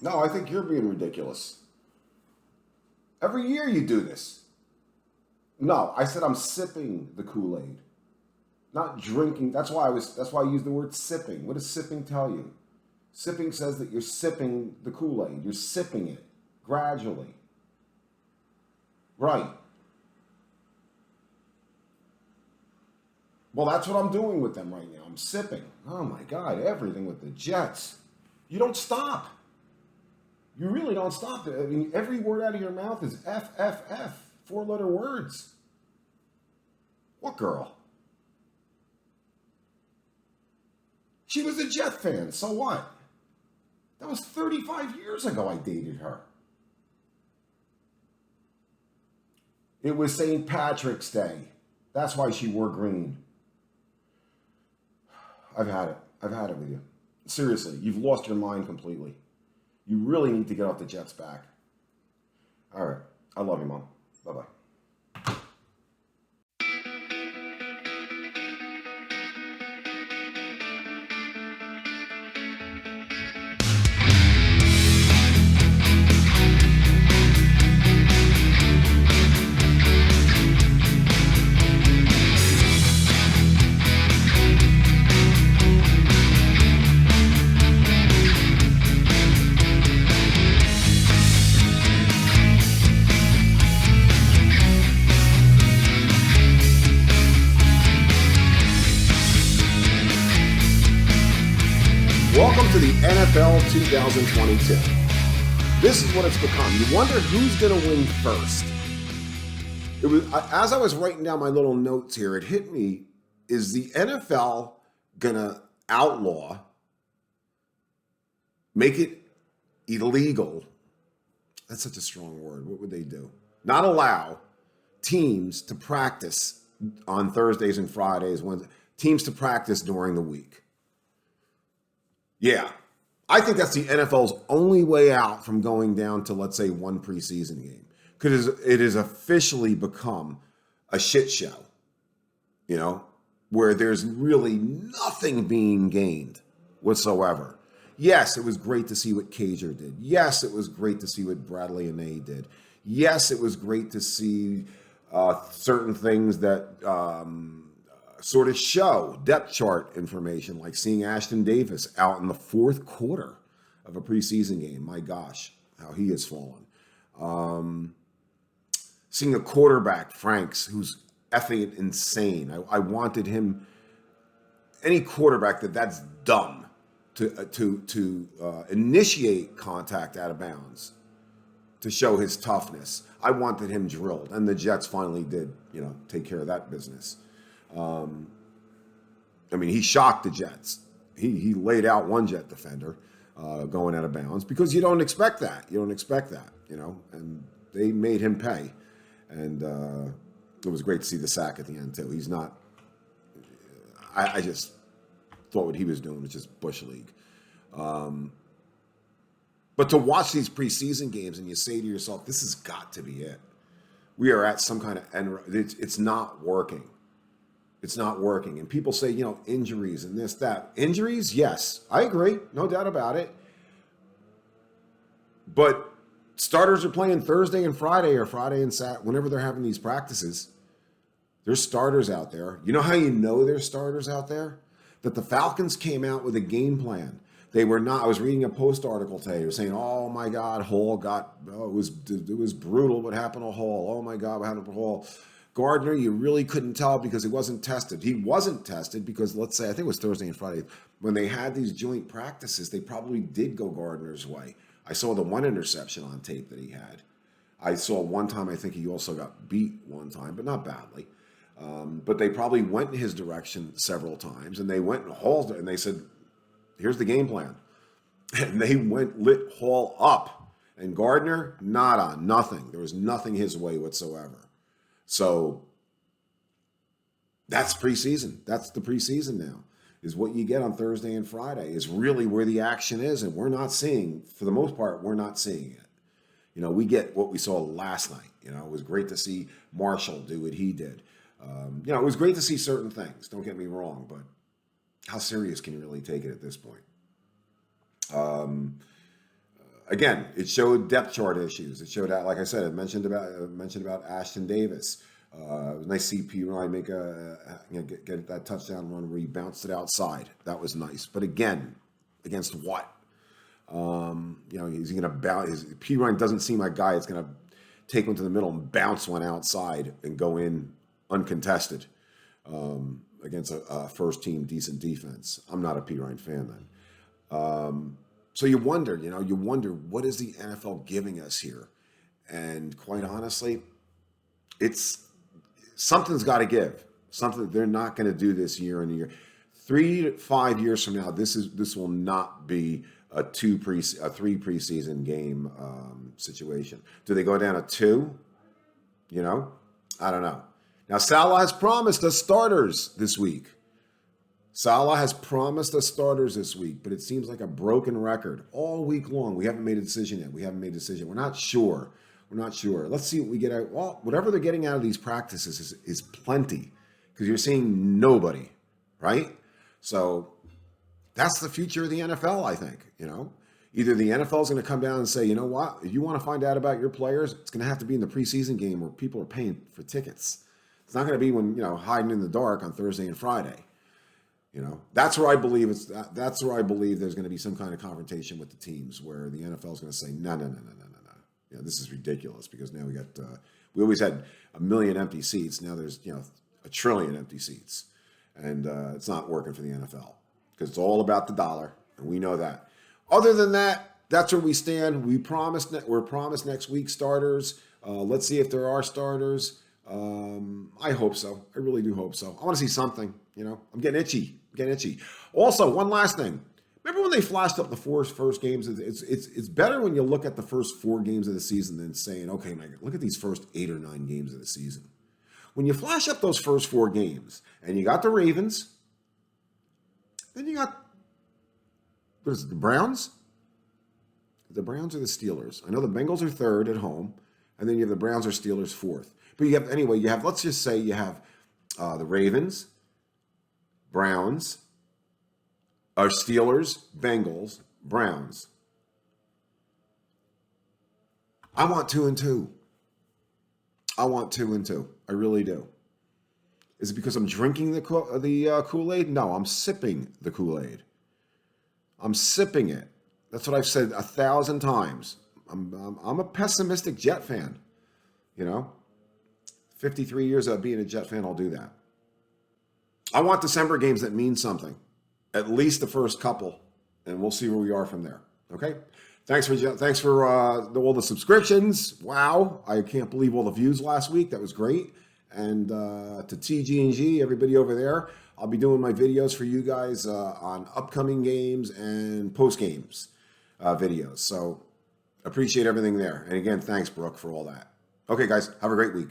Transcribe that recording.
No, I think you're being ridiculous. Every year you do this. No, I said I'm sipping the Kool-Aid, not drinking. That's why I used the word sipping. What does sipping tell you? Sipping says that you're sipping the Kool-Aid. You're sipping it gradually. Right. Well, that's what I'm doing with them right now. I'm sipping. Oh my God, everything with the Jets. You don't stop. You really don't stop. I mean, every word out of your mouth is F, F, F. 4-letter words. What girl? She was a Jet fan. So what? That was 35 years ago I dated her. It was St. Patrick's Day. That's why she wore green. I've had it. I've had it with you. Seriously, you've lost your mind completely. You really need to get off the Jets' back. All right. I love you, Mom. Bye-bye. Welcome to the NFL 2022. This is what it's become. You wonder who's going to win first. It was, as I was writing down my little notes here, it hit me, is the NFL going to outlaw, make it illegal? That's such a strong word. What would they do? Not allow teams to practice on Thursdays and Fridays, teams to practice during the week. Yeah, I think that's the NFL's only way out from going down to, let's say, one preseason game. Because it has officially become a shit show, where there's really nothing being gained whatsoever. Yes, it was great to see what Cager did. Yes, it was great to see what Bradley and A did. Yes, it was great to see certain things that sort of show depth chart information, like seeing Ashton Davis out in the fourth quarter of a preseason game. My gosh, how he has fallen. Seeing a quarterback, Franks, who's effing insane. I wanted him, any quarterback that's dumb to initiate contact out of bounds to show his toughness. I wanted him drilled, and the Jets finally did, take care of that business. He shocked the Jets. He laid out one Jet defender going out of bounds because you don't expect that. And they made him pay. And it was great to see the sack at the end, too. He's not – I just thought what he was doing was just Bush League. But to watch these preseason games and you say to yourself, this has got to be it. We are at some kind of end – it's not working. It's not working. And people say, injuries and this, that. Injuries, yes. I agree. No doubt about it. But starters are playing Thursday and Friday or Friday and Saturday, whenever they're having these practices. There's starters out there. You know how you know there's starters out there? That the Falcons came out with a game plan. They were not. I was reading a Post article today. It was saying, oh, my God, Hall it was brutal what happened to Hall. Oh, my God, what happened to Hall? Gardner, you really couldn't tell because he wasn't tested. He wasn't tested because, let's say, I think it was Thursday and Friday, when they had these joint practices, they probably did go Gardner's way. I saw the one interception on tape that he had. I saw one time, I think he also got beat one time, but not badly. But they probably went in his direction several times, and they went and hauled it, and they said, here's the game plan. And they lit Hall up. And Gardner, nada, nothing. There was nothing his way whatsoever. So that's preseason. That's the preseason now, is what you get on Thursday and Friday is really where the action is. And we're not seeing, for the most part, we're not seeing it. We get what we saw last night. It was great to see Marshall do what he did. It was great to see certain things. Don't get me wrong, but how serious can you really take it at this point? again, it showed depth chart issues. It showed that, like I said, I mentioned about Ashton Davis. It was nice to see P. Ryan make get that touchdown run where he bounced it outside. That was nice. But again, against what? Is he going to bounce? P. Ryan doesn't seem like a guy that's going to take one to the middle and bounce one outside and go in uncontested against a first-team decent defense. I'm not a P. Ryan fan then. So you wonder, what is the NFL giving us here? And quite honestly, something's got to give. Something they're not going to do this year in a year. 3 to 5 years from now, this will not be a 3 preseason game situation. Do they go down to 2? I don't know. Now Salah has promised us starters this week. But it seems like a broken record all week long. We haven't made a decision yet. We're not sure. Let's see what we get out. Well, whatever they're getting out of these practices is plenty, because you're seeing nobody, right? So that's the future of the NFL, I think. Either the NFL is going to come down and say, you know what, if you want to find out about your players, it's going to have to be in the preseason game where people are paying for tickets. It's not going to be when, hiding in the dark on Thursday and Friday. That's where I believe that's where I believe there's going to be some kind of confrontation with the teams where the NFL is going to say, no. This is ridiculous, because now we always had 1 million empty seats. Now there's, 1 trillion empty seats, and it's not working for the NFL, because it's all about the dollar, and we know that. Other than that, that's where we stand. We're promised next week starters. Let's see if there are starters. I hope so. I really do hope so. I want to see something. I'm getting itchy. Also, one last thing. Remember when they flashed up the first games? It's better when you look at the first 4 games of the season than saying, okay, Mike, look at these first 8 or 9 games of the season. When you flash up those first 4 games, and you got the Ravens, then you got, what is it, the Browns? The Browns or the Steelers? I know the Bengals are 3rd at home, and then you have the Browns or Steelers 4th. But you have, let's just say you have the Ravens, Browns, Steelers, Bengals, Browns. I want 2-2. I really do. Is it because I'm drinking the Kool-Aid? No, I'm sipping the Kool-Aid. I'm sipping it. That's what I've said 1,000 times. I'm a pessimistic Jet fan. 53 years of being a Jet fan, I'll do that. I want December games that mean something. At least the first couple, and we'll see where we are from there. Okay? Thanks for all the subscriptions. Wow, I can't believe all the views last week. That was great. And to TG&G, everybody over there, I'll be doing my videos for you guys on upcoming games and post games videos. So appreciate everything there. And again, thanks, Brooke, for all that. Okay, guys, have a great week.